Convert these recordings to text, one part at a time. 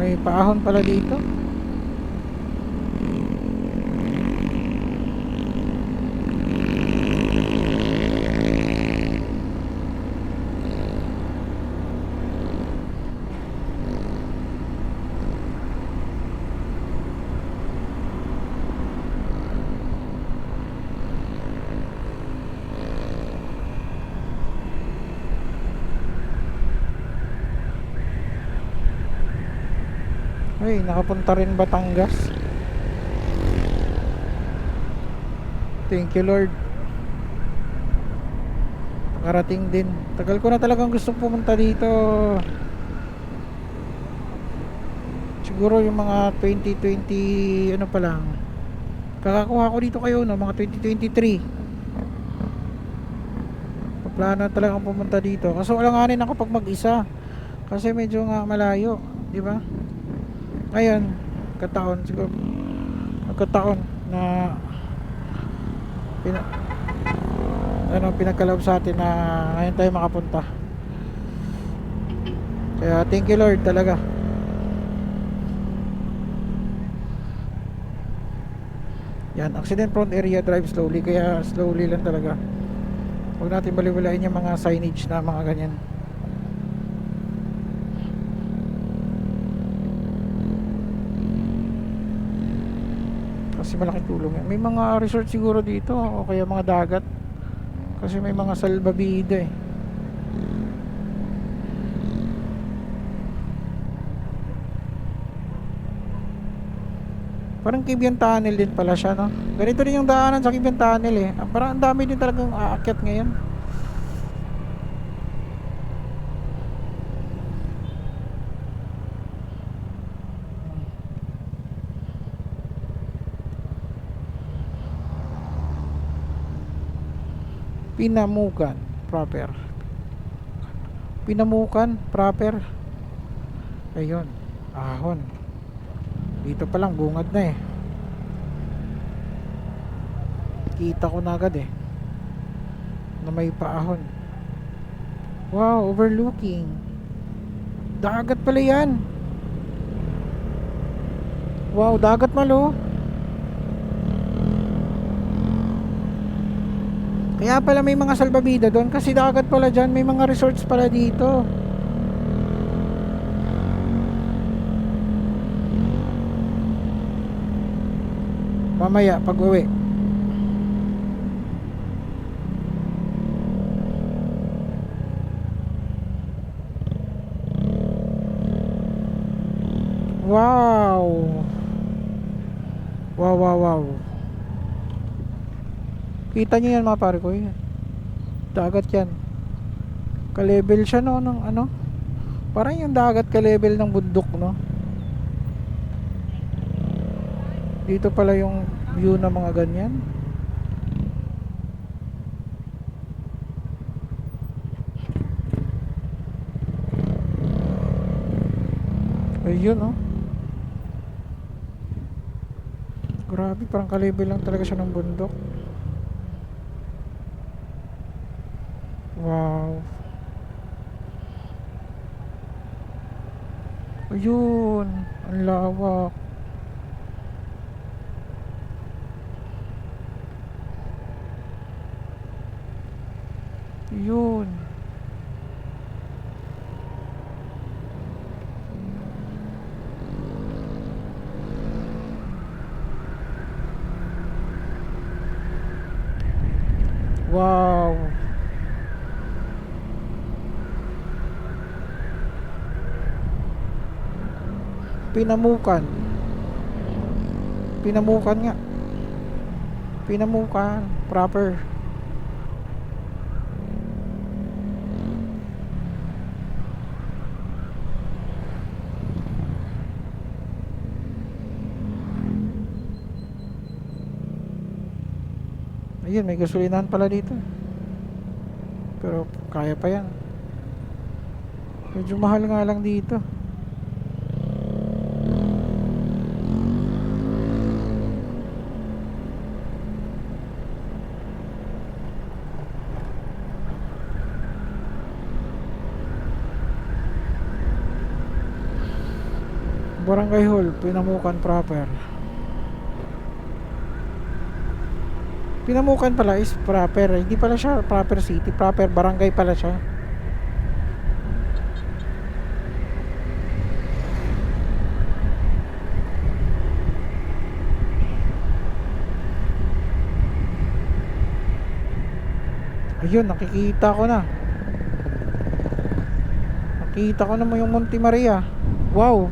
May paahon pala dito. Ay, nakapunta rin Batangas. Thank you Lord. Nakarating din. Tagal ko na talagang gustong pumunta dito. Siguro yung mga 2020 ano pa lang. Kakakuha ko dito kayo no, mga 2023. Paplano talagang pumunta dito. Kaso alanganin ako pag mag-isa. Kasi medyo nga malayo, di ba? Ngayon, kataon siguro. Nagkataon na pinagkaloob sa atin na ngayon tayo makapunta. Kaya thank you Lord talaga. Yan, accident prone area, drive slowly. Kaya slowly lang talaga. Huwag natin baliwalain yung mga signage na mga ganyan. Kasi malaking tulong yan. May mga resort siguro dito o kaya mga dagat. Kasi may mga salbabida eh. Parang Kibian Tunnel din pala siya, no? Ganito rin yung daanan sa Kibian Tunnel eh. Parang ang dami din talagang aakyat ngayon. Pinamukan proper. Pinamukan proper. Ayun, ahon. Dito pa lang bungad na eh. Kita ko na agad eh na may paahon. Wow, overlooking. Dagat pala yan. Wow, dagat malo. Kaya pala may mga salbabida doon kasi dagat pala dyan. May mga resorts pala dito. Mamaya pag uwi. Wow. Wow, wow, wow. Kita nyo yan mga pare ko. Dagat yan. Ka-level siya no ng ano. Parang yung dagat ka-level ng bundok no. Dito pala yung view ng mga ganyan. Ayun no. Grabe, parang ka-level lang talaga siya ng bundok. Wow. Ayun, ang lawak. Yun. Wow. Pinamukan. Pinamukan nga. Pinamukan proper. Ayun, may gasolinahan pala dito. Pero kaya pa yan. Medyo mahal nga lang dito. Barangay Hall, Pinamukan proper. Pinamukan pala is proper. Hindi pala siya proper city, proper barangay pala siya. Ayun, nakikita ko na. Nakita ko na mo yung Monte Maria. Wow.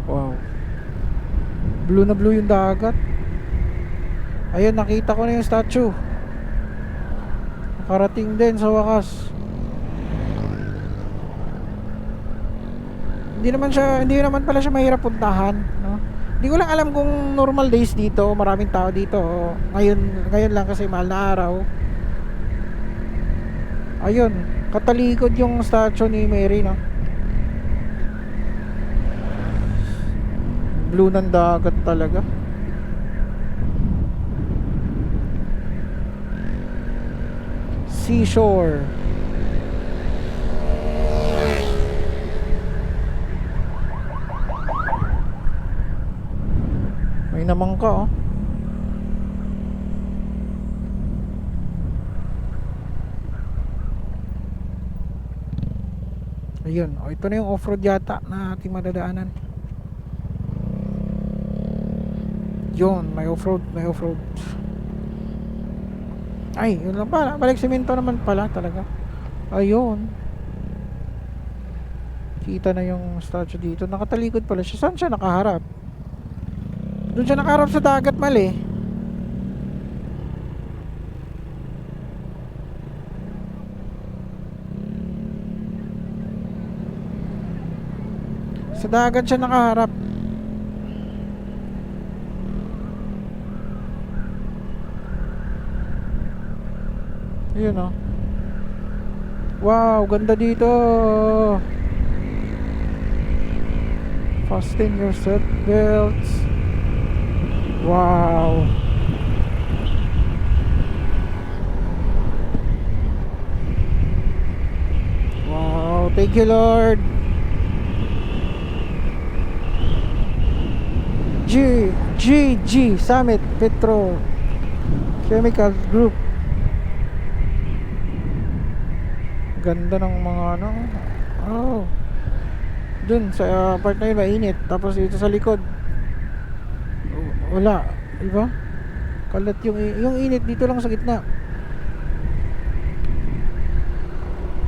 Wow. Blue na blue yung dagat. Ayun, nakita ko na yung statue. Nakarating din sa wakas. Hindi naman pala siya mahirap puntahan, no? Hindi ko lang alam kung normal days dito, maraming tao dito. Ngayon lang kasi mahal na araw. Ayun, katalikod yung statue ni Mary, no? Blue ng dagat talaga. Seashore. May naman ka, oh. Ayun, oh, ito na yung off-road yata na ating madadaanan. Yun, may off-road. Ay, yun lang pala. Balik semento naman pala talaga. Ayun. Kita na yung statue dito. Nakatalikod pala siya. Saan siya nakaharap? Doon siya nakaharap sa dagat, mali. Sa dagat siya nakaharap. Yun, oh. Wow, ganda dito. Fasten your seat belts. Wow. Wow, thank you Lord. G Summit Petro Chemical Group. Ganda ng mga ano. Oh. Dun sa part na yun mainit. Tapos dito sa likod wala, diba? Kalat yung init dito lang sa gitna.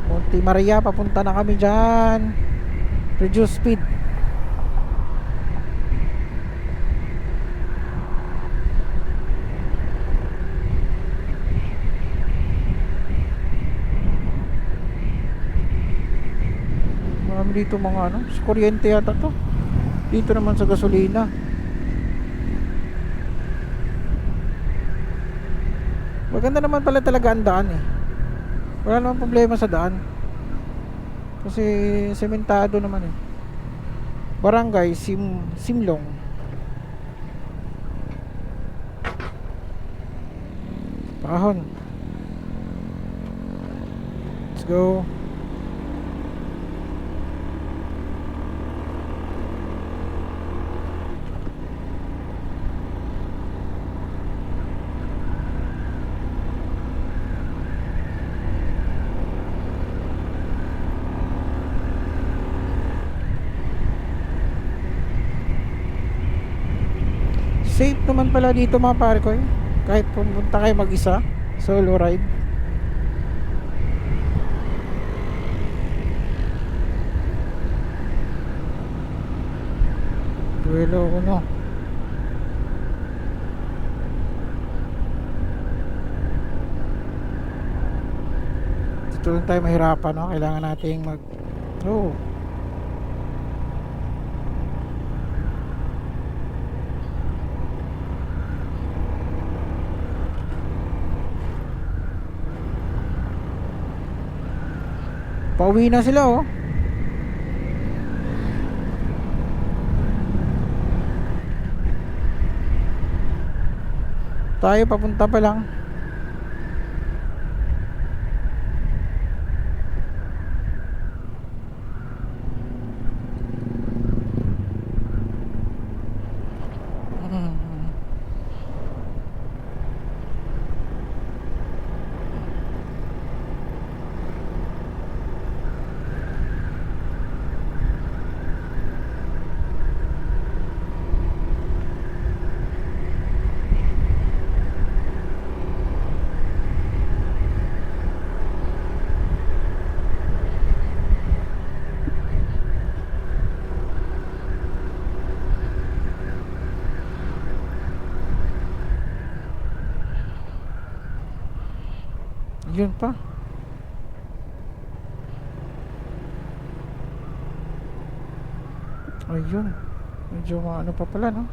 Monte Maria, papunta na kami dyan. Reduce speed. Marami dito mga ano, sa kuryente yata to. Dito naman sa gasolina. Maganda naman pala talaga ang daan eh. Wala naman problema sa daan. Kasi sementado naman eh. Barangay Simlong. Pahon. Let's go. Safe naman pala dito mga pare ko eh. Kahit pumunta kayo mag-isa, solo ride. Duelo uno. Dito lang tayo mahirapan, no? Kailangan nating oh. Pauwi na sila, oh. Tayo papunta pa lang. Yun pa. Ayun. Medyo ano pa pala, no?